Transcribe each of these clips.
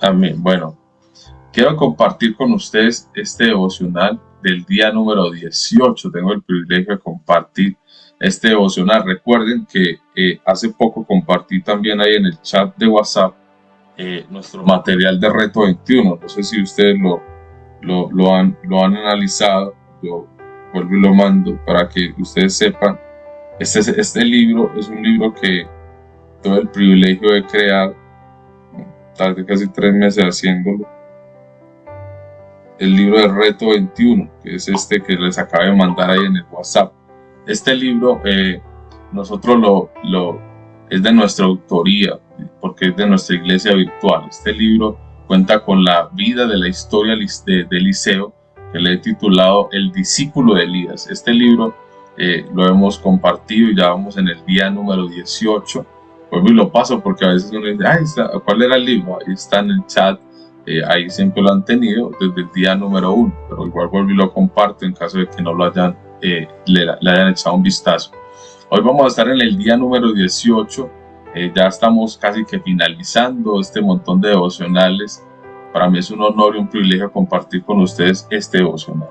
Amén. Bueno, quiero compartir con ustedes este devocional del día número 18. Tengo el privilegio de compartir este devocional. Recuerden que hace poco compartí también ahí en el chat de WhatsApp nuestro material de Reto 21. No sé si ustedes lo han analizado. Yo vuelvo y lo mando para que ustedes sepan. Este libro es un libro que tuve el privilegio de crear. Tardé casi 3 meses haciéndolo. El libro del Reto 21, que es este que les acabo de mandar ahí en el WhatsApp. Este libro nosotros es de nuestra autoría, porque es de nuestra iglesia virtual. Este libro cuenta con la vida de la historia de Eliseo, que le he titulado El discípulo de Elías. Este libro lo hemos compartido y ya vamos en el día número 18. Pues y lo paso porque a veces uno dice, ¿cuál era el libro? Ahí está en el chat. Ahí siempre lo han tenido desde el día número 1, pero igual vuelvo y lo comparto en caso de que no lo hayan, le hayan echado un vistazo. Hoy vamos a estar en el día número 18, ya estamos casi que finalizando este montón de devocionales. Para mí es un honor y un privilegio compartir con ustedes este devocional.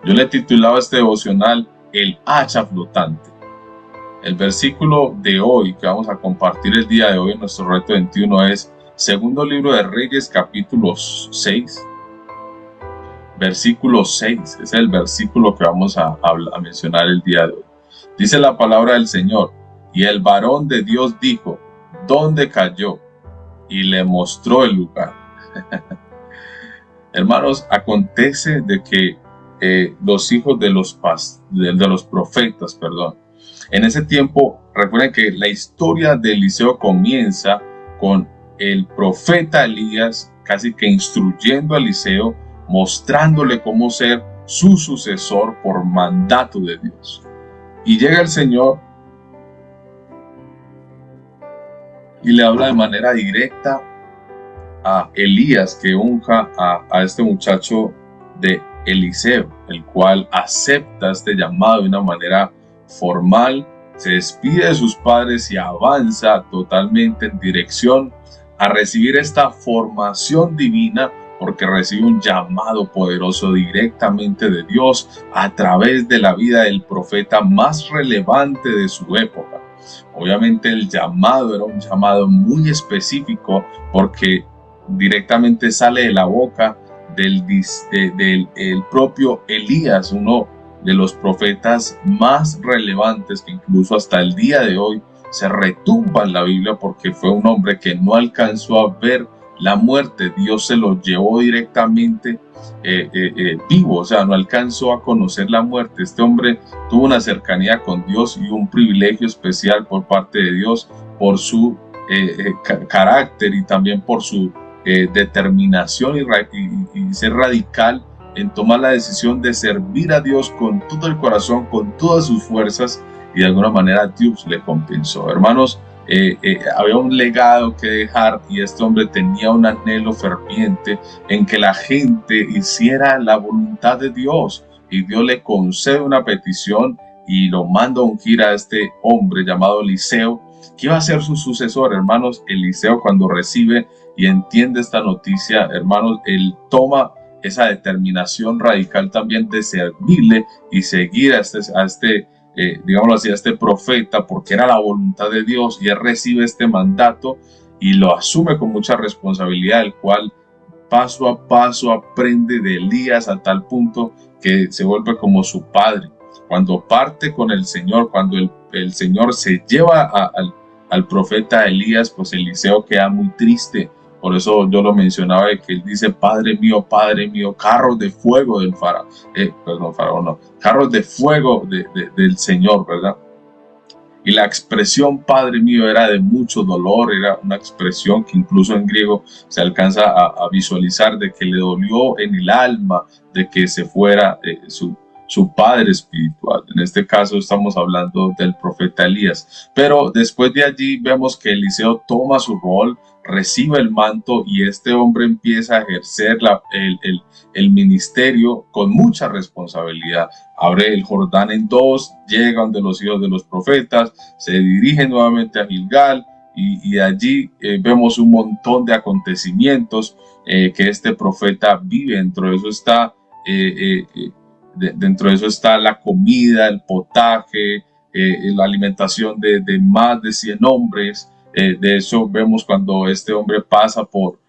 Yo le he titulado este devocional El hacha flotante. El versículo de hoy que vamos a compartir el día de hoy en nuestro Reto 21 es Segundo Libro de Reyes, capítulo 6, versículo 6. Es el versículo que vamos a mencionar el día de hoy. Dice la palabra del Señor: y el varón de Dios dijo, ¿dónde cayó? Y le mostró el lugar. Hermanos, acontece de que los hijos de los profetas, en ese tiempo, recuerden que la historia de Eliseo comienza con el profeta Elías casi que instruyendo a Eliseo, mostrándole cómo ser su sucesor por mandato de Dios. Y llega el Señor y le habla de manera directa a Elías, que unja a este muchacho de Eliseo, el cual acepta este llamado de una manera formal, se despide de sus padres y avanza totalmente en dirección a recibir esta formación divina, porque recibe un llamado poderoso directamente de Dios a través de la vida del profeta más relevante de su época. Obviamente el llamado era un llamado muy específico, porque directamente sale de la boca del propio Elías, uno de los profetas más relevantes que incluso hasta el día de hoy se retumba en la Biblia, porque fue un hombre que no alcanzó a ver la muerte. Dios se lo llevó directamente vivo, o sea, no alcanzó a conocer la muerte. Este hombre tuvo una cercanía con Dios y un privilegio especial por parte de Dios por su carácter y también por su determinación y ser radical en tomar la decisión de servir a Dios con todo el corazón, con todas sus fuerzas, y de alguna manera Dios le compensó. Hermanos, había un legado que dejar, y este hombre tenía un anhelo ferviente en que la gente hiciera la voluntad de Dios, y Dios le concede una petición y lo manda a ungir a este hombre llamado Eliseo, que iba a ser su sucesor. Hermanos, Eliseo, cuando recibe y entiende esta noticia, hermanos, él toma esa determinación radical también de servirle y seguir a este digámoslo así, a este profeta, porque era la voluntad de Dios, y él recibe este mandato y lo asume con mucha responsabilidad, el cual paso a paso aprende de Elías a tal punto que se vuelve como su padre. Cuando parte con el Señor, cuando el Señor se lleva al profeta Elías, pues Eliseo queda muy triste. Por eso yo lo mencionaba, de que él dice, Padre mío, carros de fuego del carros de fuego del Señor, ¿verdad? Y la expresión Padre mío era de mucho dolor, era una expresión que incluso en griego se alcanza a visualizar, de que le dolió en el alma de que se fuera su padre espiritual. En este caso estamos hablando del profeta Elías. Pero después de allí vemos que Eliseo toma su rol, recibe el manto, y este hombre empieza a ejercer el ministerio con mucha responsabilidad. Abre el Jordán en dos, llega donde los hijos de los profetas, se dirige nuevamente a Gilgal, y allí vemos un montón de acontecimientos que este profeta vive. Dentro de eso está la comida, el potaje, la alimentación de más de 100 hombres. De eso vemos cuando este hombre pasa por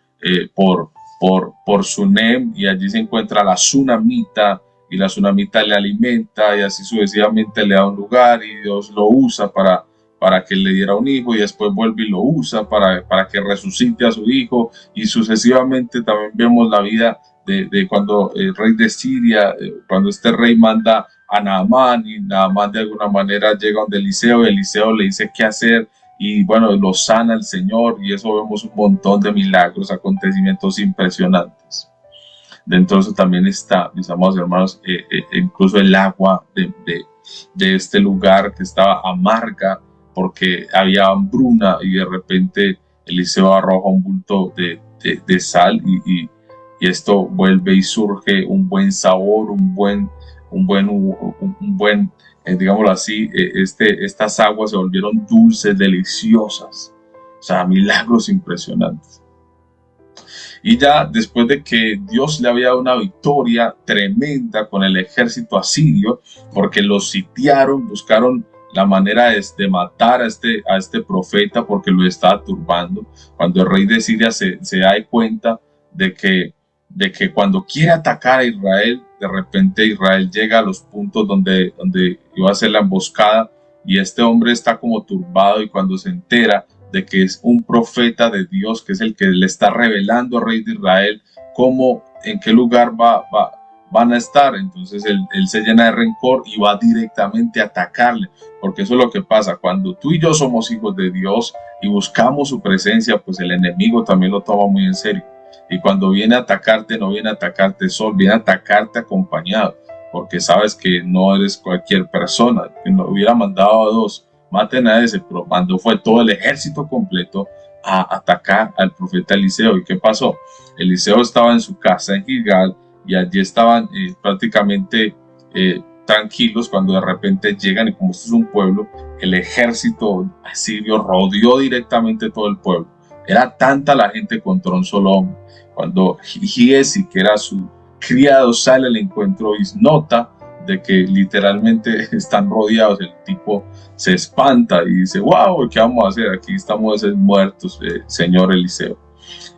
Sunem, y allí se encuentra la Sunamita, y la Sunamita le alimenta, y así sucesivamente le da un lugar, y Dios lo usa para que le diera un hijo, y después vuelve y lo usa para que resucite a su hijo, y sucesivamente. También vemos la vida de cuando el rey de Siria, cuando este rey manda a Naamán, y Naamán de alguna manera llega donde Eliseo, y Eliseo le dice qué hacer, y bueno, lo sana el Señor, y eso vemos un montón de milagros, acontecimientos impresionantes. Dentro de eso también está, mis amados hermanos, incluso el agua de este lugar que estaba amarga porque había hambruna, y de repente Eliseo arroja un bulto de sal, y esto vuelve y surge un buen sabor, un buen digámoslo así, estas aguas se volvieron dulces, deliciosas. O sea, milagros impresionantes. Y ya después de que Dios le había dado una victoria tremenda con el ejército asirio, porque los sitiaron, buscaron la manera de matar a este profeta porque lo estaba turbando. Cuando el rey de Siria se da cuenta de que cuando quiere atacar a Israel, de repente Israel llega a los puntos donde iba a ser la emboscada, y este hombre está como turbado, y cuando se entera de que es un profeta de Dios, que es el que le está revelando al rey de Israel en qué lugar van a estar, entonces él se llena de rencor y va directamente a atacarle, porque eso es lo que pasa cuando tú y yo somos hijos de Dios y buscamos su presencia. Pues el enemigo también lo toma muy en serio, y cuando viene a atacarte, no viene a atacarte solo, viene a atacarte acompañado, porque sabes que no eres cualquier persona. Que no hubiera mandado a 2, maten a ese, pero fue todo el ejército completo a atacar al profeta Eliseo. ¿Y qué pasó? Eliseo estaba en su casa en Gilgal, y allí estaban prácticamente tranquilos, cuando de repente llegan, y como esto es un pueblo, el ejército asirio rodeó directamente todo el pueblo. Era tanta la gente contra un solo hombre. Cuando Giesi, que era su criado, sale al encuentro y nota de que literalmente están rodeados, el tipo se espanta y dice: wow, ¿qué vamos a hacer? Aquí estamos muertos, señor Eliseo.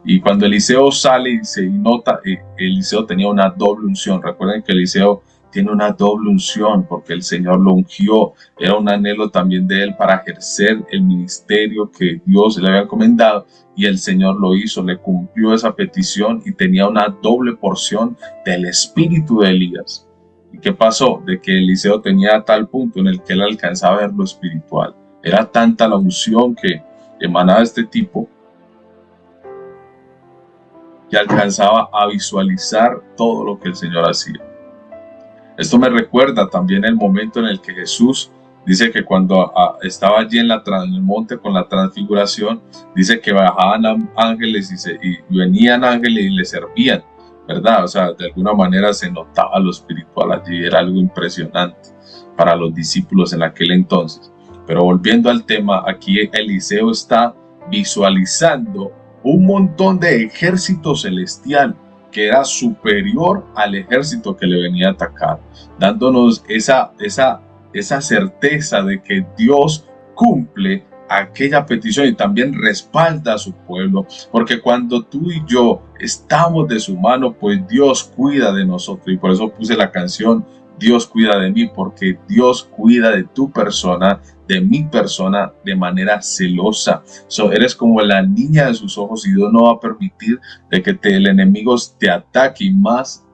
Y cuando Eliseo sale y nota, Eliseo tenía una doble unción. Recuerden que Eliseo tiene una doble unción porque el Señor lo ungió. Era un anhelo también de él para ejercer el ministerio que Dios le había encomendado, y el Señor lo hizo, le cumplió esa petición, y tenía una doble porción del espíritu de Elías. ¿Y qué pasó? De que Eliseo tenía tal punto en el que él alcanzaba a ver lo espiritual. Era tanta la unción que emanaba este tipo, que alcanzaba a visualizar todo lo que el Señor hacía. Esto me recuerda también el momento en el que Jesús dice que cuando estaba allí en el monte con la transfiguración, dice que bajaban ángeles y venían ángeles y le servían, ¿verdad? O sea, de alguna manera se notaba lo espiritual allí, era algo impresionante para los discípulos en aquel entonces. Pero volviendo al tema, aquí Eliseo está visualizando un montón de ejército celestial que era superior al ejército que le venía a atacar, dándonos esa certeza de que Dios cumple aquella petición y también respalda a su pueblo, porque cuando tú y yo estamos de su mano, pues Dios cuida de nosotros. Y por eso puse la canción Dios cuida de mí, porque Dios cuida de tu persona, de mi persona, de manera celosa. Eres como la niña de sus ojos, y Dios no va a permitir de que el enemigo te ataque, y más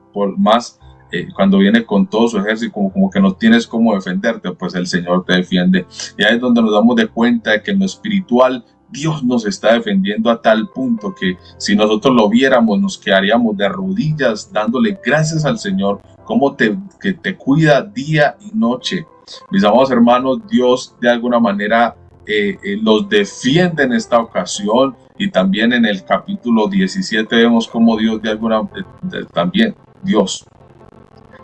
cuando viene con todo su ejército, como que no tienes cómo defenderte, pues el Señor te defiende. Y ahí es donde nos damos de cuenta de que en lo espiritual Dios nos está defendiendo a tal punto que si nosotros lo viéramos, nos quedaríamos de rodillas dándole gracias al Señor, como que te cuida día y noche. Mis amados hermanos, Dios de alguna manera los defiende en esta ocasión, y también en el capítulo 17 vemos cómo Dios también Dios,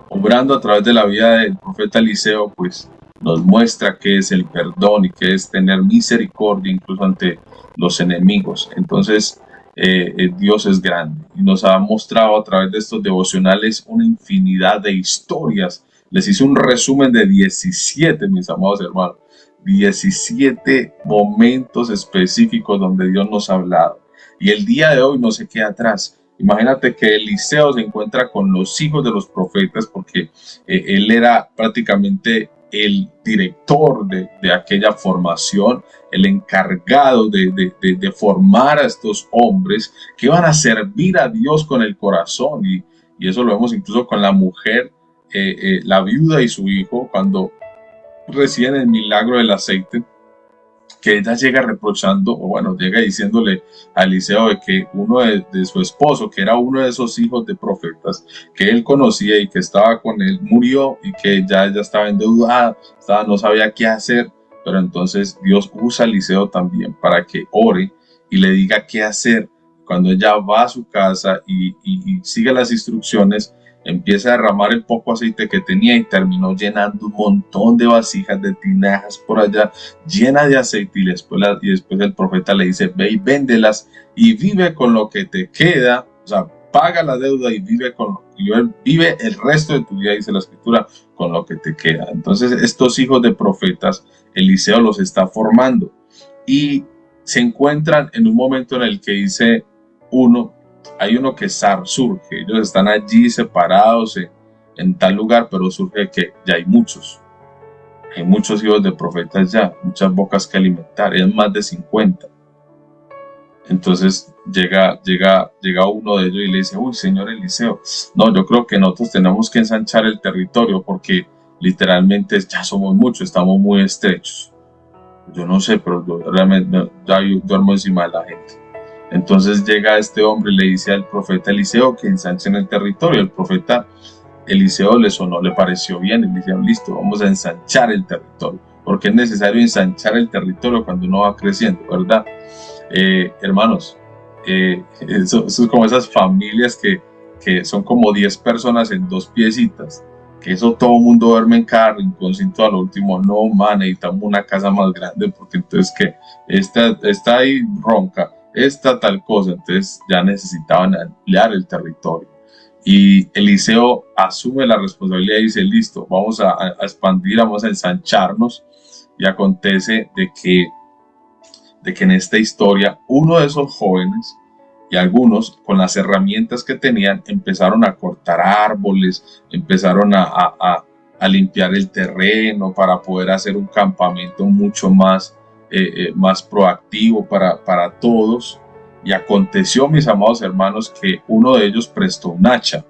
obrando a través de la vida del profeta Eliseo, pues nos muestra qué es el perdón y qué es tener misericordia incluso ante los enemigos. Entonces, Dios es grande y nos ha mostrado a través de estos devocionales una infinidad de historias. Les hice un resumen de 17, mis amados hermanos, 17 momentos específicos donde Dios nos ha hablado. Y el día de hoy no se queda atrás. Imagínate que Eliseo se encuentra con los hijos de los profetas porque él era prácticamente el director de aquella formación, el encargado de formar a estos hombres que iban a servir a Dios con el corazón. Y eso lo vemos incluso con la mujer, la viuda y su hijo, cuando reciben el milagro del aceite, que ella llega reprochando, o bueno, llega diciéndole a Eliseo de que uno de su esposo, que era uno de esos hijos de profetas que él conocía y que estaba con él, murió y que ya ella estaba endeudada, no sabía qué hacer. Pero entonces Dios usa a Eliseo también para que ore y le diga qué hacer. Cuando ella va a su casa y sigue las instrucciones, empieza a derramar el poco aceite que tenía y terminó llenando un montón de vasijas, de tinajas por allá, llena de aceite. Y después el profeta le dice: ve y véndelas y vive con lo que te queda. O sea, paga la deuda y vive el resto de tu vida, dice la escritura, con lo que te queda. Entonces, estos hijos de profetas, Eliseo los está formando y se encuentran en un momento en el que dice hay uno que surge, ellos están allí separados en tal lugar, pero surge que ya hay muchos hijos de profetas ya, muchas bocas que alimentar, es más de 50. Entonces llega uno de ellos y le dice: uy, señor Eliseo, no, yo creo que nosotros tenemos que ensanchar el territorio porque literalmente ya somos muchos, estamos muy estrechos. Yo no sé, pero yo realmente ya duermo encima de la gente. Entonces llega este hombre y le dice al profeta Eliseo que ensanchen el territorio. El profeta Eliseo le pareció bien, y le dijeron: listo, vamos a ensanchar el territorio, porque es necesario ensanchar el territorio cuando uno va creciendo, ¿verdad? Hermanos, eso es como esas familias que son como 10 personas en 2 piecitas, que eso todo el mundo duerme en cada rinconcito. A lo último, no, man, necesitamos una casa más grande, porque entonces que está ahí ronca, esta tal cosa. Entonces ya necesitaban ampliar el territorio. Y Eliseo asume la responsabilidad y dice: listo, vamos a expandir, vamos a ensancharnos. Y acontece de que en esta historia, uno de esos jóvenes y algunos, con las herramientas que tenían, empezaron a cortar árboles, empezaron a limpiar el terreno para poder hacer un campamento mucho más proactivo para todos. Y aconteció, mis amados hermanos, que uno de ellos prestó un hacha.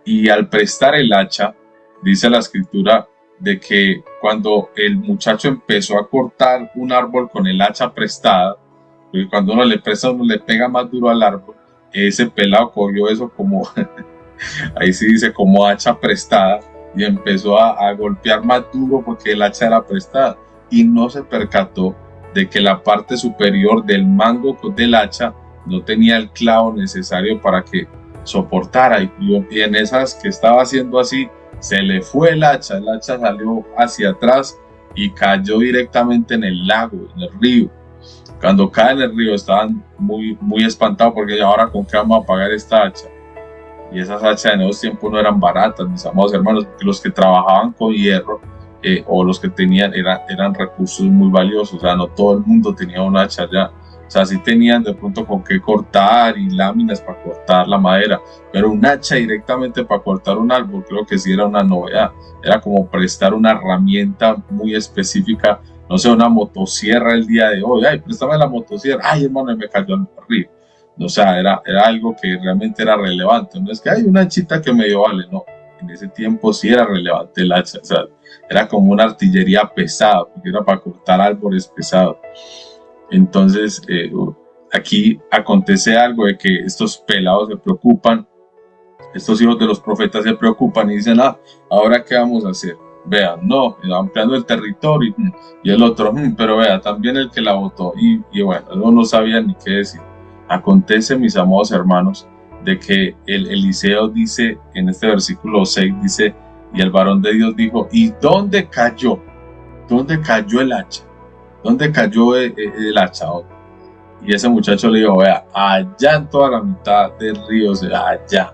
Y al prestar el hacha, dice la escritura de que cuando el muchacho empezó a cortar un árbol con el hacha prestada, porque cuando uno le presta, uno le pega más duro al árbol, ese pelado cogió eso como, ahí sí dice, como hacha prestada, y empezó a golpear más duro porque el hacha era prestada, y no se percató de que la parte superior del mango del hacha no tenía el clavo necesario para que soportara, y en esas que estaba haciendo así, se le fue el hacha salió hacia atrás y cayó directamente en el lago, en el río. Cuando cae en el río estaban muy, muy espantados, porque ahora con qué vamos a pagar esta hacha. Y esas hachas en esos tiempos no eran baratas, mis amados hermanos, porque los que trabajaban con hierro o los que tenían eran recursos muy valiosos. O sea, no todo el mundo tenía un hacha ya. O sea, sí tenían de pronto con qué cortar y láminas para cortar la madera, pero un hacha directamente para cortar un árbol, creo que sí era una novedad. Era como prestar una herramienta muy específica, no sé, una motosierra el día de hoy. Ay, préstame la motosierra. Ay, hermano, me cayó al río. O sea, era algo que realmente era relevante. No es que hay una hachita que medio vale, no. En ese tiempo sí era relevante el hacha. O sea, era como una artillería pesada, porque era para cortar árboles pesados. Entonces, aquí acontece algo de que estos pelados se preocupan, estos hijos de los profetas se preocupan y dicen: ¿ahora qué vamos a hacer? Vean, no, ampliando el territorio, y el otro, pero vea, también el que la votó, y bueno, no sabía ni qué decir. Acontece, mis amados hermanos, de que el Eliseo dice, en este versículo 6, dice: y el varón de Dios dijo: ¿y dónde cayó? ¿dónde cayó el hacha? ¿Dónde cayó el hacha? Y ese muchacho le dijo, vea, allá en toda la mitad del río, allá.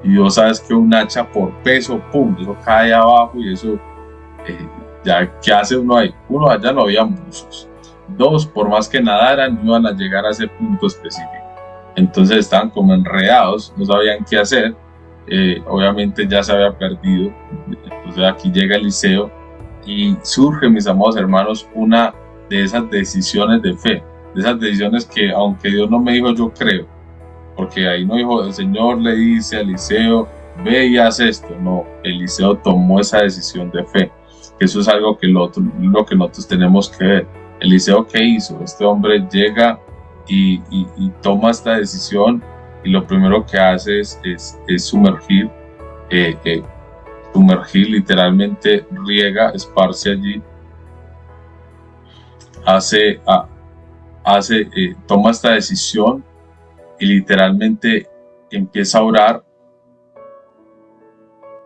Y vos sabes que un hacha por peso, pum, eso cae abajo y eso, ya, ¿qué hace uno ahí? Uno, allá no había buzos. Dos, por más que nadaran, no iban a llegar a ese punto específico. Entonces estaban como enredados, no sabían qué hacer. Obviamente ya se había perdido. Entonces aquí llega Eliseo y surge, mis amados hermanos, una de esas decisiones de fe, de esas decisiones que, aunque Dios no me dijo, yo creo, porque ahí no dijo, el Señor le dice a Eliseo, ve y haz esto. No, Eliseo tomó esa decisión de fe, que eso es algo que lo que nosotros tenemos que ver. Eliseo, ¿qué hizo? Este hombre llega y toma esta decisión, y lo primero que hace es sumergir, literalmente riega, esparce allí, toma esta decisión y literalmente empieza a orar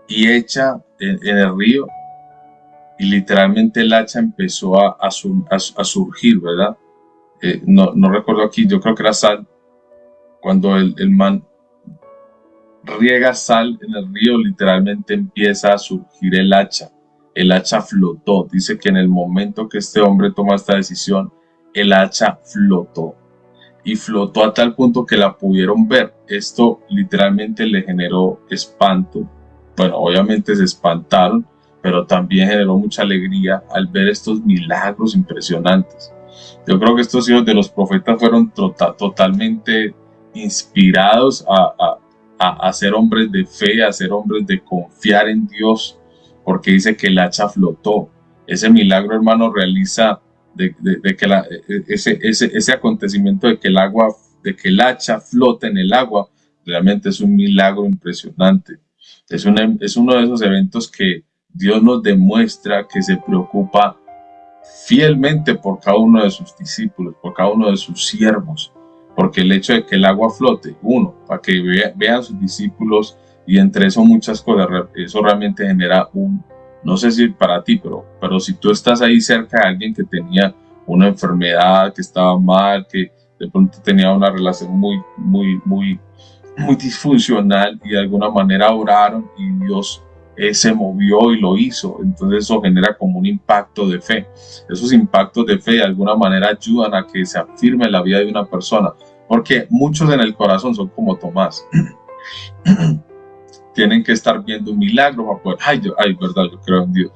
y echa en el río, y literalmente el hacha empezó a surgir, ¿verdad? No recuerdo aquí, yo creo que era sal. Cuando el man riega sal en el río, literalmente empieza a surgir el hacha. El hacha flotó. Dice que en el momento que este hombre toma esta decisión, el hacha flotó. Y flotó a tal punto que la pudieron ver. Esto literalmente le generó espanto. Bueno, obviamente se espantaron, pero también generó mucha alegría al ver estos milagros impresionantes. Yo creo que estos hijos de los profetas fueron totalmente inspirados a ser hombres de fe, a ser hombres de confiar en Dios, porque dice que el hacha flotó. Ese milagro, hermano, realiza de que ese acontecimiento de que el hacha flota en el agua, realmente es un milagro impresionante. Es uno de esos eventos que Dios nos demuestra que se preocupa fielmente por cada uno de sus discípulos, por cada uno de sus siervos, porque el hecho de que el agua flote, para que vean sus discípulos, y entre eso muchas cosas, eso realmente genera no sé si para ti, pero si tú estás ahí cerca de alguien que tenía una enfermedad, que estaba mal, que de pronto tenía una relación muy disfuncional, y de alguna manera oraron y Dios se movió y lo hizo, entonces eso genera como un impacto de fe. Esos impactos de fe de alguna manera ayudan a que se afirme la vida de una persona, porque muchos en el corazón son como Tomás. Tienen que estar viendo un milagro para poder, verdad, yo creo en Dios.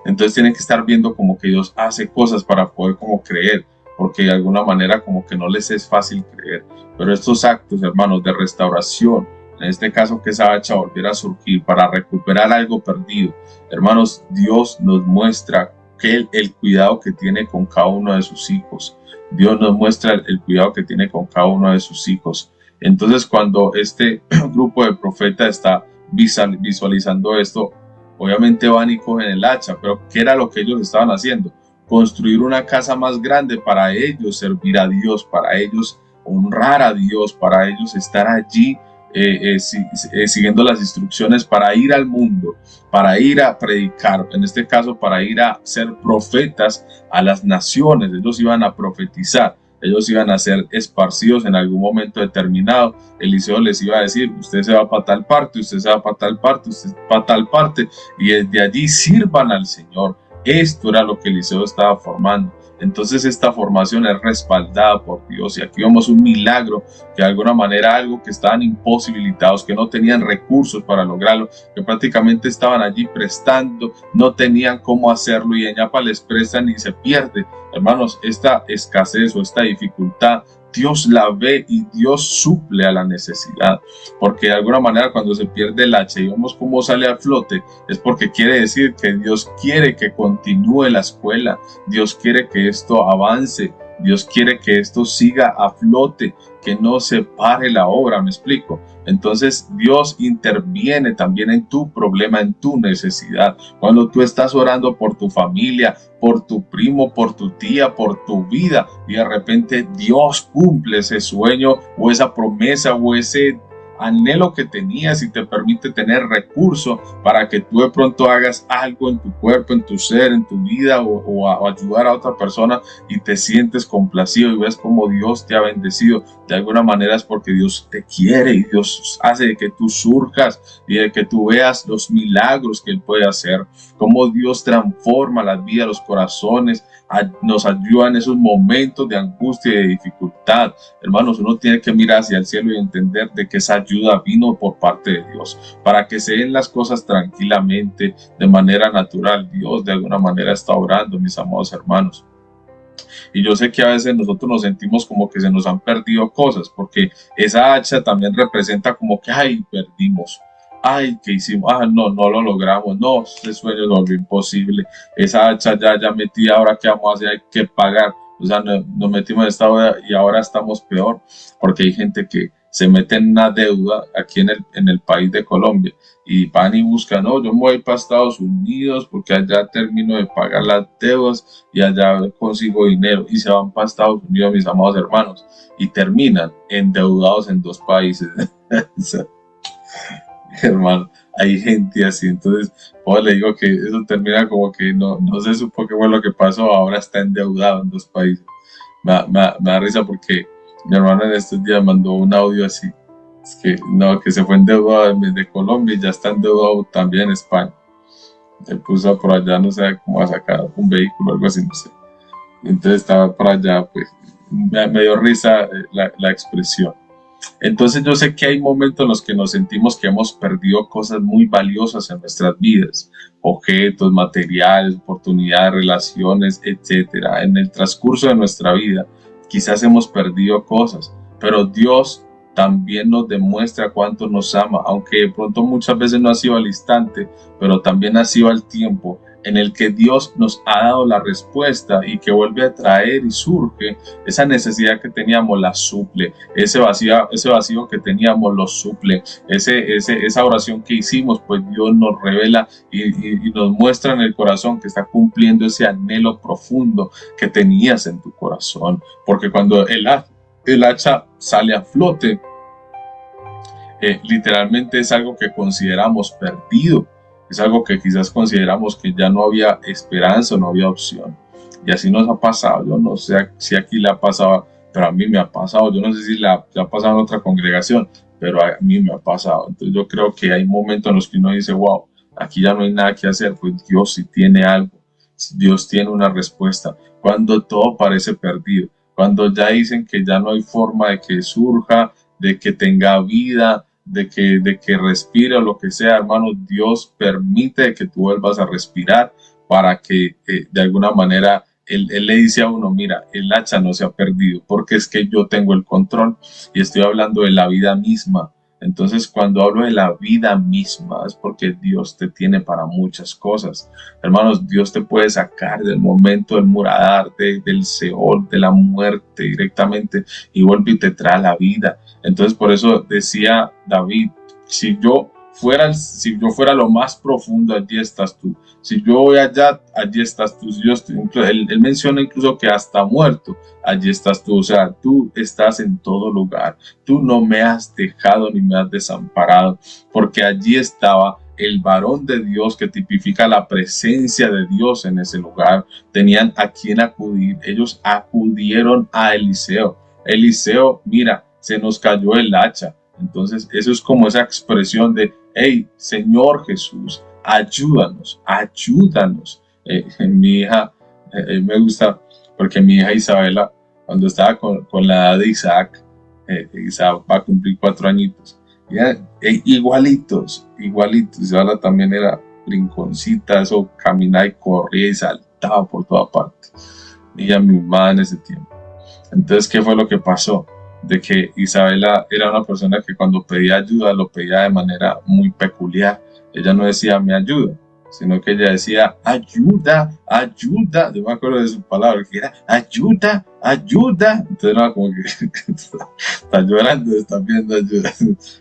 Entonces tienen que estar viendo como que Dios hace cosas para poder como creer, porque de alguna manera como que no les es fácil creer. Pero estos actos, hermanos, de restauración, en este caso que esa hacha volviera a surgir para recuperar algo perdido, hermanos, Dios nos muestra que el cuidado que tiene con cada uno de sus hijos. Dios nos muestra el cuidado que tiene con cada uno de sus hijos. Entonces, cuando este grupo de profetas está visualizando esto, obviamente van y cogen el hacha, pero ¿qué era lo que ellos estaban haciendo? Construir una casa más grande para ellos servir a Dios, para ellos honrar a Dios, para ellos estar allí siguiendo las instrucciones para ir al mundo, para ir a predicar, en este caso para ir a ser profetas a las naciones. Ellos iban a profetizar, ellos iban a ser esparcidos en algún momento determinado. Eliseo les iba a decir, usted se va para tal parte, usted se va para tal parte, usted para tal parte, y desde allí sirvan al Señor. Esto era lo que Eliseo estaba formando. Entonces esta formación es respaldada por Dios, y aquí vemos un milagro que de alguna manera algo que estaban imposibilitados, que no tenían recursos para lograrlo, que prácticamente estaban allí prestando, no tenían cómo hacerlo, y en Yapa les prestan y se pierde. Hermanos, esta escasez o esta dificultad, Dios la ve y Dios suple a la necesidad, porque de alguna manera cuando se pierde el hacha y vemos cómo sale a flote, es porque quiere decir que Dios quiere que continúe la escuela, Dios quiere que esto avance, Dios quiere que esto siga a flote, que no se pare la obra, ¿me explico? Entonces Dios interviene también en tu problema, en tu necesidad. Cuando tú estás orando por tu familia, por tu primo, por tu tía, por tu vida, y de repente Dios cumple ese sueño o esa promesa o ese anhelo que tenías y te permite tener recursos para que tú de pronto hagas algo en tu cuerpo, en tu ser, en tu vida o ayudar a otra persona y te sientes complacido y ves como Dios te ha bendecido. De alguna manera es porque Dios te quiere y Dios hace de que tú surjas y de que tú veas los milagros que Él puede hacer, cómo Dios transforma las vidas, los corazones, nos ayuda en esos momentos de angustia y de dificultad. Hermanos, uno tiene que mirar hacia el cielo y entender de que esa ayuda vino por parte de Dios, para que se den las cosas tranquilamente, de manera natural. Dios de alguna manera está obrando, mis amados hermanos. Y yo sé que a veces nosotros nos sentimos como que se nos han perdido cosas, porque esa hacha también representa como que, ay, perdimos. Ay, ¿qué hicimos? Ah, no, no lo logramos. No, ese sueño lo volvió imposible. Esa hacha ya metí, ahora qué vamos a hacer, hay que pagar. O sea, nos metimos en esta deuda y ahora estamos peor, porque hay gente que se mete en una deuda aquí en el país de Colombia y van y buscan, no, yo me voy para Estados Unidos porque allá termino de pagar las deudas y allá consigo dinero, y se van para Estados Unidos, mis amados hermanos, y terminan endeudados en 2 países. Hermano, hay gente así. Entonces pues le digo que eso termina como que no se supo qué fue lo que pasó, ahora está endeudado en 2 países. Me da risa porque mi hermano en estos días mandó un audio así, es que no, que se fue endeudado de Colombia y ya está endeudado también en España. Él puso por allá, no sé cómo a sacar un vehículo o algo así, no sé. Entonces estaba por allá, pues me dio risa la expresión. Entonces yo sé que hay momentos en los que nos sentimos que hemos perdido cosas muy valiosas en nuestras vidas, objetos, materiales, oportunidades, relaciones, etcétera. En el transcurso de nuestra vida quizás hemos perdido cosas, pero Dios también nos demuestra cuánto nos ama, aunque de pronto muchas veces no ha sido al instante, pero también ha sido al tiempo en el que Dios nos ha dado la respuesta y que vuelve a traer y surge esa necesidad que teníamos, la suple, ese vacío que teníamos lo suple, esa oración que hicimos, pues Dios nos revela y nos muestra en el corazón que está cumpliendo ese anhelo profundo que tenías en tu corazón, porque cuando el hacha sale a flote, literalmente es algo que consideramos perdido, es algo que quizás consideramos que ya no había esperanza, no había opción. Y así nos ha pasado. Yo no sé si aquí le ha pasado, pero a mí me ha pasado. Yo no sé si le ha pasado en otra congregación, pero a mí me ha pasado. Entonces yo creo que hay momentos en los que uno dice, wow, aquí ya no hay nada que hacer, pues Dios sí tiene algo, Dios tiene una respuesta. Cuando todo parece perdido, cuando ya dicen que ya no hay forma de que surja, de que tenga vida, de que respire o lo que sea, hermano, Dios permite que tú vuelvas a respirar para que de alguna manera él le dice a uno, mira, el hacha no se ha perdido porque es que yo tengo el control, y estoy hablando de la vida misma. Entonces, cuando hablo de la vida misma, es porque Dios te tiene para muchas cosas. Hermanos, Dios te puede sacar del momento del muradar, del Seol, de la muerte directamente, y vuelve y te trae la vida. Entonces, por eso decía David, si yo fuera lo más profundo, allí estás tú. Si yo voy allá, allí estás tú. Él menciona incluso que hasta muerto, allí estás tú. O sea, tú estás en todo lugar. Tú no me has dejado ni me has desamparado, porque allí estaba el varón de Dios, que tipifica la presencia de Dios en ese lugar. Tenían a quien acudir. Ellos acudieron a Eliseo. Eliseo, mira, se nos cayó el hacha. Entonces, eso es como esa expresión de, hey, Señor Jesús, ayúdanos, ayúdanos. Mi hija, me gusta porque mi hija Isabela, cuando estaba con la edad de Isaac, Isaac va a cumplir 4 añitos, igualitos. Isabela también era brinconcita, eso, caminaba y corría y saltaba por toda parte. Ella mi mamá en ese tiempo. Entonces, ¿qué fue lo que pasó? De que Isabela era una persona que cuando pedía ayuda lo pedía de manera muy peculiar. Ella no decía me ayuda, sino que ella decía ayuda, ayuda. Yo me acuerdo de su palabra, que era ayuda, ayuda. Entonces era como que está llorando, está pidiendo ayuda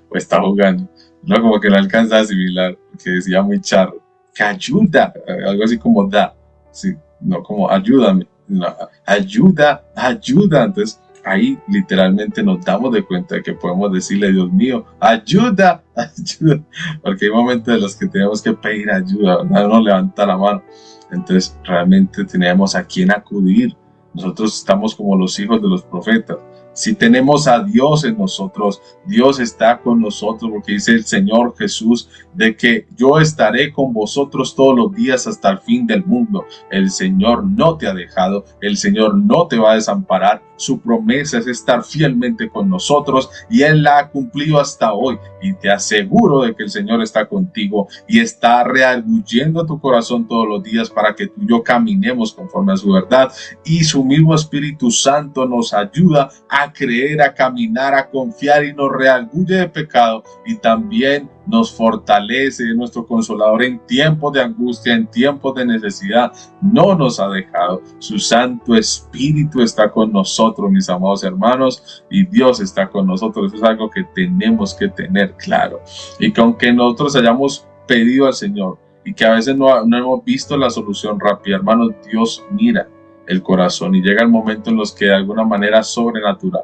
o está jugando. No, como que no alcanza a asimilar, que decía muy charro, que ayuda, algo así como da, sí, no como ayúdame, no, ayuda, ayuda. Entonces ahí literalmente nos damos de cuenta de que podemos decirle, Dios mío, ayuda, ayuda, porque hay momentos en los que tenemos que pedir ayuda, ¿verdad? Uno levanta la mano, entonces realmente tenemos a quién acudir. Nosotros estamos como los hijos de los profetas. Si tenemos a Dios en nosotros, Dios está con nosotros, porque dice el Señor Jesús de que yo estaré con vosotros todos los días hasta el fin del mundo. El Señor no te ha dejado, el Señor no te va a desamparar. Su promesa es estar fielmente con nosotros y Él la ha cumplido hasta hoy. Y te aseguro de que el Señor está contigo y está rearguyendo tu corazón todos los días para que tú y yo caminemos conforme a su verdad. Y su mismo Espíritu Santo nos ayuda a creer, a caminar, a confiar y nos rearguye de pecado y también nos fortalece, es nuestro consolador en tiempos de angustia, en tiempos de necesidad. No nos ha dejado. Su Santo Espíritu está con nosotros, mis amados hermanos, y Dios está con nosotros. Eso es algo que tenemos que tener claro. Y que aunque nosotros hayamos pedido al Señor y que a veces no hemos visto la solución rápida, hermanos, Dios mira el corazón y llega el momento en los que de alguna manera sobrenatural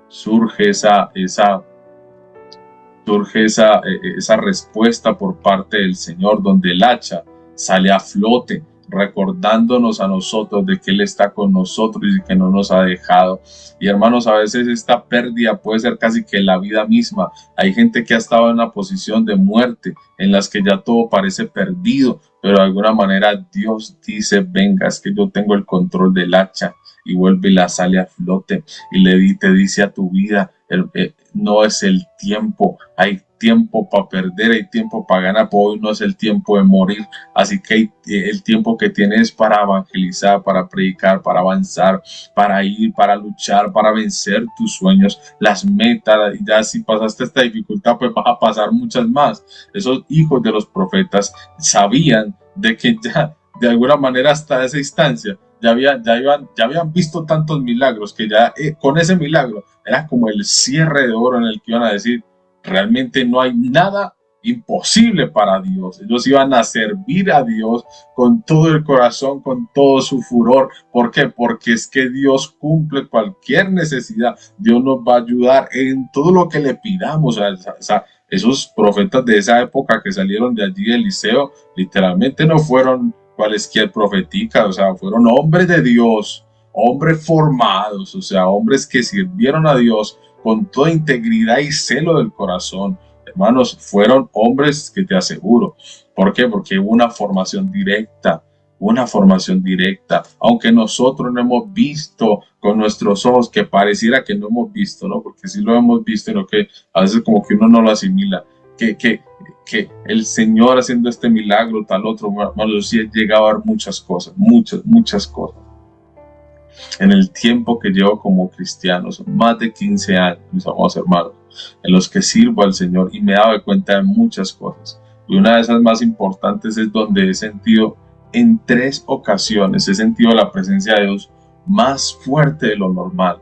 surge esa respuesta por parte del Señor, donde el hacha sale a flote, recordándonos a nosotros de que Él está con nosotros y que no nos ha dejado. Y hermanos, a veces esta pérdida puede ser casi que la vida misma. Hay gente que ha estado en una posición de muerte, en las que ya todo parece perdido, pero de alguna manera Dios dice, venga, es que yo tengo el control del hacha, y vuelve y la sale a flote y te dice a tu vida, no es el tiempo, hay tiempo para perder, hay tiempo para ganar, pero hoy no es el tiempo de morir, así que el tiempo que tienes para evangelizar, para predicar, para avanzar, para ir, para luchar, para vencer tus sueños, las metas. Ya si pasaste esta dificultad, pues vas a pasar muchas más. Esos hijos de los profetas sabían de que ya de alguna manera hasta esa instancia ya habían visto tantos milagros que ya con ese milagro era como el cierre de oro en el que iban a decir, realmente no hay nada imposible para Dios. Ellos iban a servir a Dios con todo el corazón, con todo su furor. ¿Por qué? Porque es que Dios cumple cualquier necesidad. Dios nos va a ayudar en todo lo que le pidamos. O sea, esos profetas de esa época que salieron de allí de Eliseo, literalmente no fueron cualesquier profetica, o sea, fueron hombres de Dios, hombres formados, o sea, hombres que sirvieron a Dios con toda integridad y celo del corazón. Hermanos, fueron hombres que te aseguro. ¿Por qué? Porque hubo una formación directa, aunque nosotros no hemos visto con nuestros ojos, que pareciera que no hemos visto, ¿no? Porque sí lo hemos visto, ¿no? Que a veces como que uno no lo asimila, que el Señor haciendo este milagro, tal otro, hermanos, sí he llegado a ver muchas cosas, muchas cosas. En el tiempo que llevo como cristiano, son más de 15 años, mis amados hermanos, en los que sirvo al Señor y me he dado cuenta de muchas cosas. Y una de esas más importantes es donde he sentido en 3 ocasiones, he sentido la presencia de Dios más fuerte de lo normal,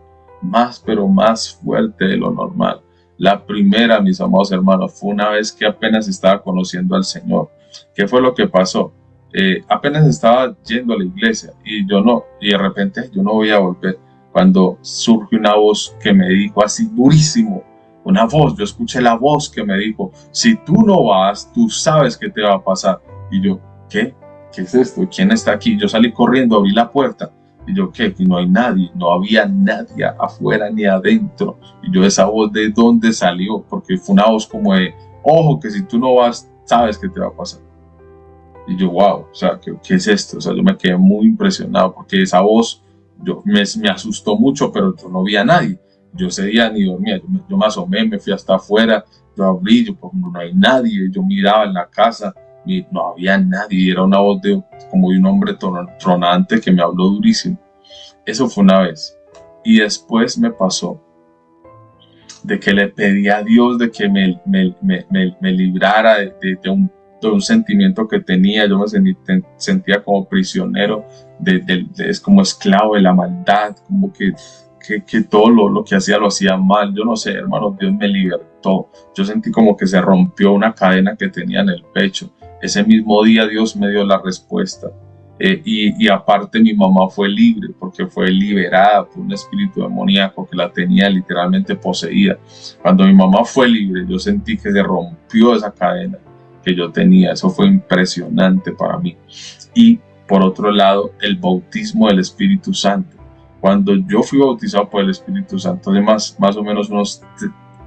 pero más fuerte de lo normal. La primera, mis amados hermanos, fue una vez que apenas estaba conociendo al Señor. ¿Qué fue lo que pasó? Apenas estaba yendo a la iglesia y de repente yo no voy a volver, cuando surge una voz que me dijo así durísimo, yo escuché la voz que me dijo, si tú no vas, tú sabes qué te va a pasar. Y yo, ¿qué es esto? ¿Quién está aquí? Yo salí corriendo, abrí la puerta y yo, ¿qué? Y no hay nadie, no había nadie afuera ni adentro. Y yo, esa voz, ¿de dónde salió? Porque fue una voz como de, ojo, que si tú no vas, sabes qué te va a pasar. Y yo, wow, o sea, ¿qué es esto? O sea, yo me quedé muy impresionado porque esa voz me asustó mucho, pero yo no vi a nadie. Yo ese día ni dormía, yo me asomé, me fui hasta afuera, yo abrí, pues, no hay nadie, yo miraba en la casa, y no había nadie, era una voz como de un hombre tronante que me habló durísimo. Eso fue una vez. Y después me pasó de que le pedí a Dios de que me librara de un sentimiento que tenía. Yo me sentía como prisionero, es como esclavo de la maldad, como que todo lo que hacía lo hacía mal. Yo no sé, hermano, Dios me libertó. Yo sentí como que se rompió una cadena que tenía en el pecho. Ese mismo día Dios me dio la respuesta. Y aparte mi mamá fue libre porque fue liberada por un espíritu demoníaco que la tenía literalmente poseída. Cuando mi mamá fue libre, yo sentí que se rompió esa cadena que yo tenía. Eso fue impresionante para mí. Y por otro lado, el bautismo del Espíritu Santo. Cuando yo fui bautizado por el Espíritu Santo, hace más o menos unos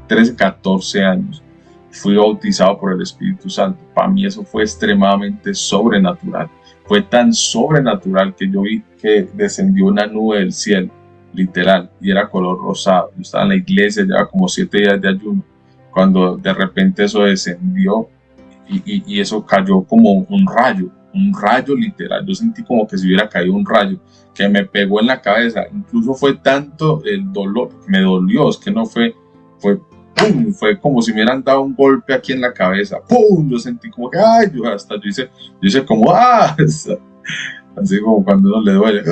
13, 14 años, fui bautizado por el Espíritu Santo. Para mí eso fue extremadamente sobrenatural. Fue tan sobrenatural que yo vi que descendió una nube del cielo, literal, y era color rosado. Yo estaba en la iglesia, llevaba como 7 días de ayuno, cuando de repente eso descendió y eso cayó como un rayo literal. Yo sentí como que si hubiera caído un rayo que me pegó en la cabeza. Incluso fue tanto el dolor, me dolió, es que no fue ¡pum! Fue como si me hubieran dado un golpe aquí en la cabeza. ¡Pum! Yo sentí como que, ¡ay! Yo hice como, ¡ah! Así como cuando uno le duele.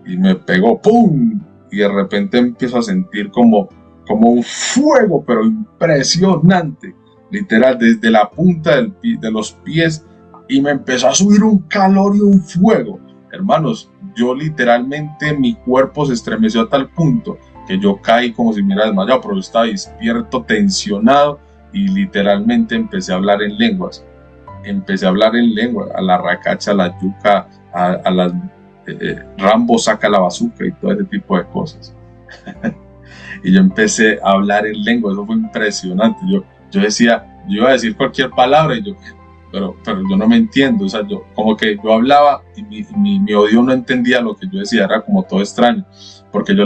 Y me pegó, ¡pum! Y de repente empiezo a sentir como un fuego, pero impresionante. Literal, desde la punta de los pies. Y me empezó a subir un calor y un fuego. Hermanos, yo literalmente, mi cuerpo se estremeció a tal punto que yo caí como si me hubiera desmayado, pero yo estaba despierto, tensionado, y literalmente empecé a hablar en lenguas. A la racacha, a la yuca, a las Rambo saca la bazuca y todo ese tipo de cosas. Y yo empecé a hablar en lenguas, eso fue impresionante. Yo decía, yo iba a decir cualquier palabra, pero yo no me entiendo, o sea, yo como que yo hablaba y mi oído no entendía lo que yo decía, era como todo extraño, porque yo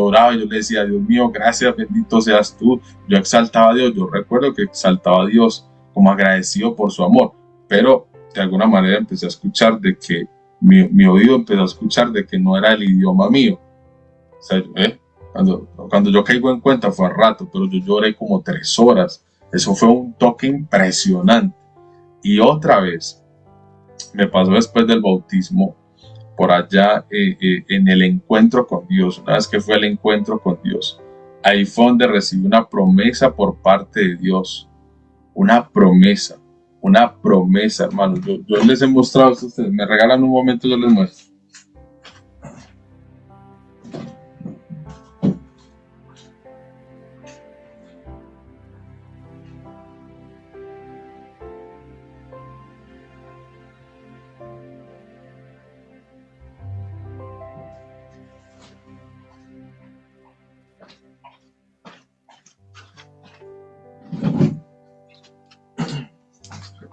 oraba y yo le decía, Dios mío, gracias, bendito seas tú. Yo exaltaba a Dios, yo recuerdo que exaltaba a Dios como agradecido por su amor, pero de alguna manera empecé a escuchar de que mi oído empezó a escuchar de que no era el idioma mío. O sea, cuando yo caigo en cuenta fue a rato, pero yo lloré como 3 horas. Eso fue un toque impresionante. Y otra vez me pasó después del bautismo, por allá en el encuentro con Dios. Una vez que fue el encuentro con Dios, ahí fue donde recibí una promesa por parte de Dios. Una promesa, hermanos. Yo les he mostrado a ustedes. Me regalan un momento, yo les muestro.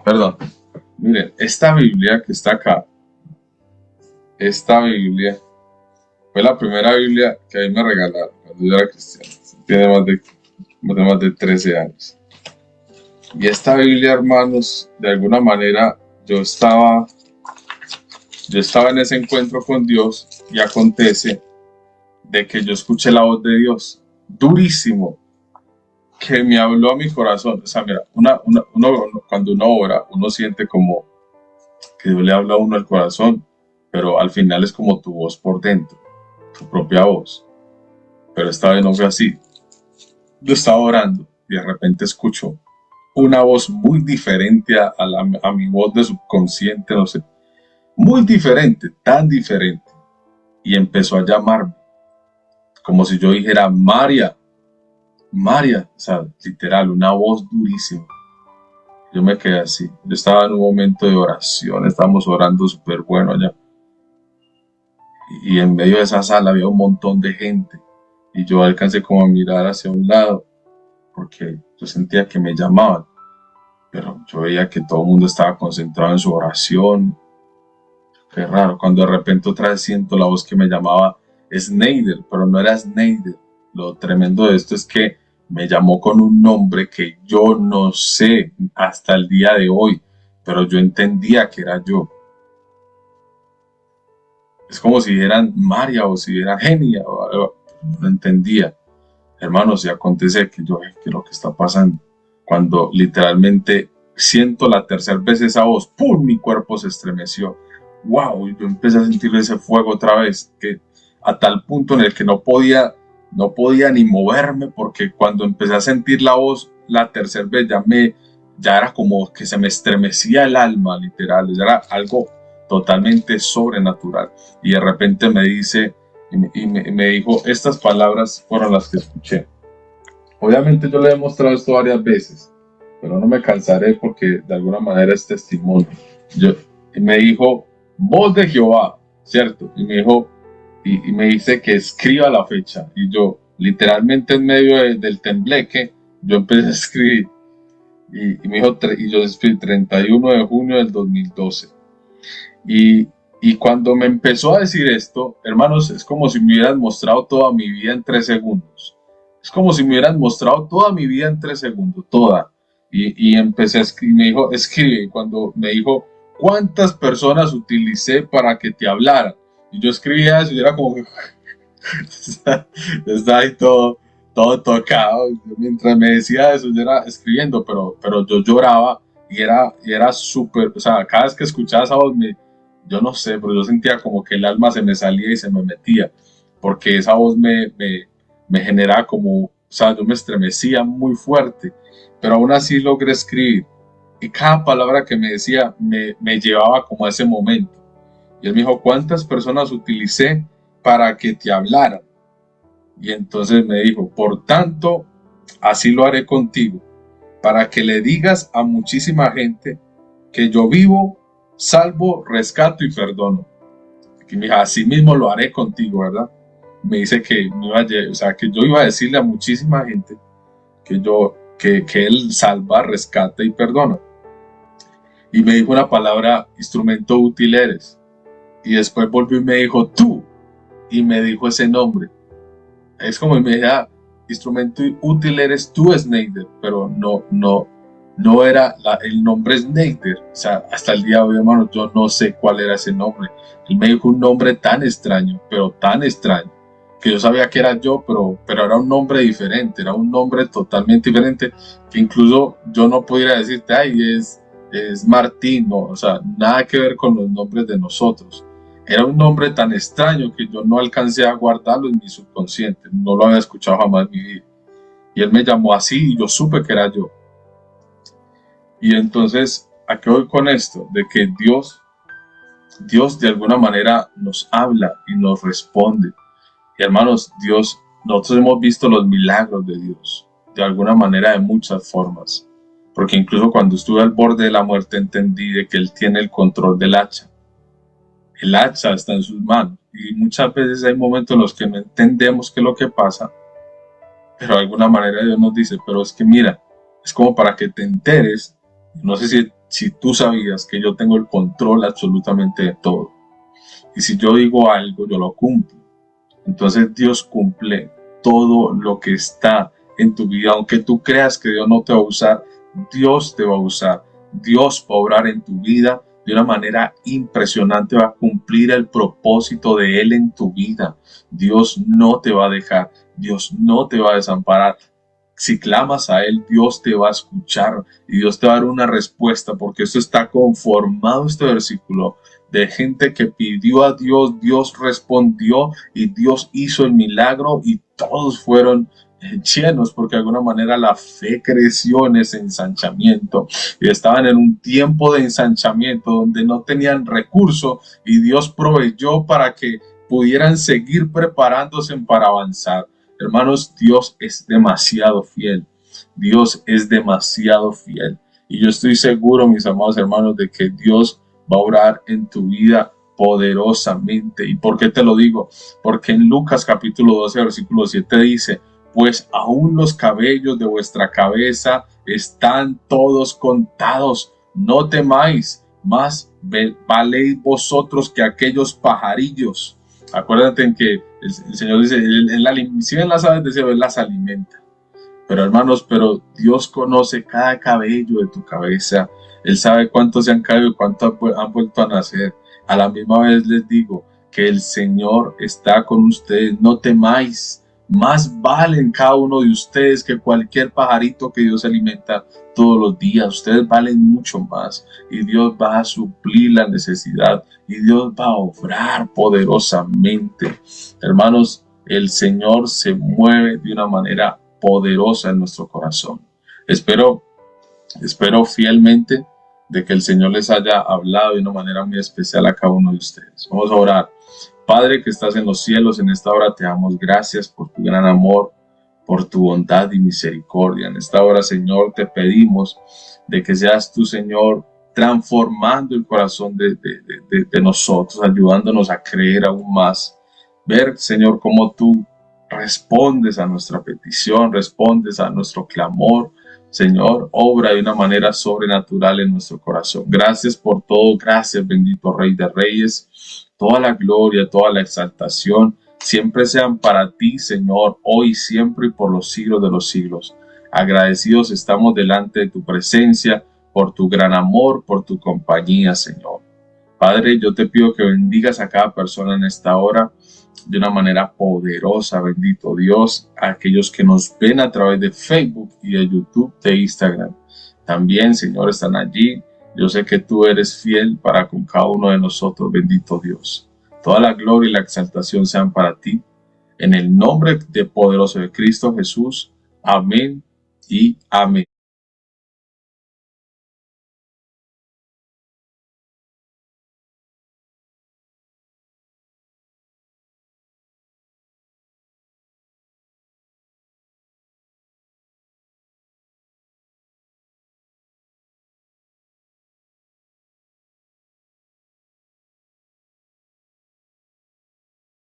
Perdón. Miren, esta Biblia que está acá, esta Biblia fue la primera Biblia que a mí me regalaron cuando yo era cristiano. Tiene más de 13 años. Y esta Biblia, hermanos, de alguna manera yo estaba en ese encuentro con Dios y acontece de que yo escuché la voz de Dios durísimo, que me habló a mi corazón. O sea, mira, cuando uno ora, uno siente como que Dios le habla a uno al corazón, pero al final es como tu voz por dentro, tu propia voz. Pero esta vez no fue así. Yo estaba orando y de repente escucho una voz muy diferente a mi voz de subconsciente, no sé, muy diferente, tan diferente. Y empezó a llamarme, como si yo dijera, María, o sea, literal, una voz durísima. Yo me quedé así. Yo estaba en un momento de oración, estábamos orando súper bueno allá. Y en medio de esa sala había un montón de gente. Y yo alcancé como a mirar hacia un lado, porque yo sentía que me llamaban. Pero yo veía que todo el mundo estaba concentrado en su oración. Qué raro, cuando de repente otra vez siento la voz que me llamaba Sneider, pero no era Sneider. Lo tremendo de esto es que me llamó con un nombre que yo no sé hasta el día de hoy, pero yo entendía que era yo. Es como si eran María o si era Genia, no entendía. Hermanos, y acontece que yo, ¿qué es lo que está pasando? Cuando literalmente siento la tercera vez esa voz, ¡pum! Mi cuerpo se estremeció. ¡Wow! Y yo empecé a sentir ese fuego otra vez, que a tal punto en el que no podía ni moverme, porque cuando empecé a sentir la voz la tercera vez ya era como que se me estremecía el alma, literal, ya era algo totalmente sobrenatural. Y de repente me dice, me dijo, estas palabras fueron las que escuché. Obviamente yo le he mostrado esto varias veces, pero no me cansaré porque de alguna manera es testimonio. Y me dijo, voz de Jehová, ¿cierto? Y me dijo, y me dice que escriba la fecha. Y yo, literalmente en medio del tembleque, yo empecé a escribir. Y me dijo, y yo escribí 31 de junio del 2012. Y cuando me empezó a decir esto, hermanos, es como si me hubieran mostrado toda mi vida en 3 segundos. Es como si me hubieran mostrado toda mi vida en 3 segundos, toda. Y empecé a escribir, me dijo, escribe. Y cuando me dijo, ¿cuántas personas utilicé para que te hablaran? Y yo escribía eso y era como que está ahí todo tocado. Mientras me decía eso, yo era escribiendo, pero yo lloraba y era súper, o sea, cada vez que escuchaba esa voz, yo no sé, pero yo sentía como que el alma se me salía y se me metía, porque esa voz me generaba como, o sea, yo me estremecía muy fuerte, pero aún así logré escribir. Y cada palabra que me decía me llevaba como a ese momento. Y él me dijo, ¿cuántas personas utilicé para que te hablaran? Y entonces me dijo, por tanto, así lo haré contigo, para que le digas a muchísima gente que yo vivo, salvo, rescato y perdono. Y me dijo, así mismo lo haré contigo, ¿verdad? Me dice que, o sea, que yo iba a decirle a muchísima gente que él salva, rescata y perdona. Y me dijo una palabra, instrumento útil eres. Y después volvió y me dijo, tú. Y me dijo ese nombre. Es como me decía, instrumento útil eres tú, Snyder, pero no era el nombre Snyder. O sea, hasta el día de hoy, hermano, yo no sé cuál era ese nombre. Él me dijo un nombre tan extraño, pero tan extraño, que yo sabía que era yo, pero era un nombre diferente, era un nombre totalmente diferente, que incluso yo no pudiera decirte, ay, es Martín, no, o sea, nada que ver con los nombres de nosotros. Era un nombre tan extraño que yo no alcancé a guardarlo en mi subconsciente, no lo había escuchado jamás en mi vida. Y él me llamó así y yo supe que era yo. Y entonces, ¿a qué voy con esto? De que Dios de alguna manera nos habla y nos responde. Y hermanos, nosotros hemos visto los milagros de Dios, de alguna manera, de muchas formas. Porque incluso cuando estuve al borde de la muerte entendí de que Él tiene el control del hacha. El hacha está en sus manos. Y muchas veces hay momentos en los que no entendemos qué es lo que pasa, pero de alguna manera Dios nos dice, pero es que mira, es como para que te enteres. No sé si tú sabías que yo tengo el control absolutamente de todo. Y si yo digo algo, yo lo cumplo. Entonces Dios cumple todo lo que está en tu vida. Aunque tú creas que Dios no te va a usar, Dios te va a usar. Dios va a obrar en tu vida de una manera impresionante, va a cumplir el propósito de Él en tu vida. Dios no te va a dejar, Dios no te va a desamparar. Si clamas a Él, Dios te va a escuchar y Dios te va a dar una respuesta, porque esto está conformado, este versículo, de gente que pidió a Dios, Dios respondió y Dios hizo el milagro y todos fueron llenos, porque de alguna manera la fe creció en ese ensanchamiento y estaban en un tiempo de ensanchamiento donde no tenían recursos y Dios proveyó para que pudieran seguir preparándose para avanzar. Hermanos, Dios es demasiado fiel. Dios es demasiado fiel. Y yo estoy seguro, mis amados hermanos, de que Dios va a obrar en tu vida poderosamente. ¿Y por qué te lo digo? Porque en Lucas capítulo 12, versículo 7 dice, pues aún los cabellos de vuestra cabeza están todos contados. No temáis, más valéis vosotros que aquellos pajarillos. Acuérdate en que el Señor dice, si ven las aves del cielo, Él las alimenta. Pero hermanos, Dios conoce cada cabello de tu cabeza. Él sabe cuántos se han caído y cuántos han vuelto a nacer. A la misma vez les digo que el Señor está con ustedes. No temáis. Más valen cada uno de ustedes que cualquier pajarito que Dios alimenta todos los días. Ustedes valen mucho más y Dios va a suplir la necesidad y Dios va a obrar poderosamente. Hermanos, el Señor se mueve de una manera poderosa en nuestro corazón. Espero fielmente de que el Señor les haya hablado de una manera muy especial a cada uno de ustedes. Vamos a orar. Padre que estás en los cielos, en esta hora te damos gracias por tu gran amor, por tu bondad y misericordia. En esta hora, Señor, te pedimos de que seas tú, Señor, transformando el corazón de nosotros, ayudándonos a creer aún más. Ver, Señor, cómo tú respondes a nuestra petición, respondes a nuestro clamor. Señor, obra de una manera sobrenatural en nuestro corazón. Gracias por todo, gracias, bendito Rey de Reyes. Toda la gloria, toda la exaltación, siempre sean para ti, Señor, hoy, siempre y por los siglos de los siglos. Agradecidos estamos delante de tu presencia, por tu gran amor, por tu compañía, Señor. Padre, yo te pido que bendigas a cada persona en esta hora de una manera poderosa, bendito Dios, a aquellos que nos ven a través de Facebook y de YouTube, de Instagram. También, Señor, están allí. Yo sé que tú eres fiel para con cada uno de nosotros, bendito Dios. Toda la gloria y la exaltación sean para ti. En el nombre de poderoso de Cristo Jesús. Amén y amén.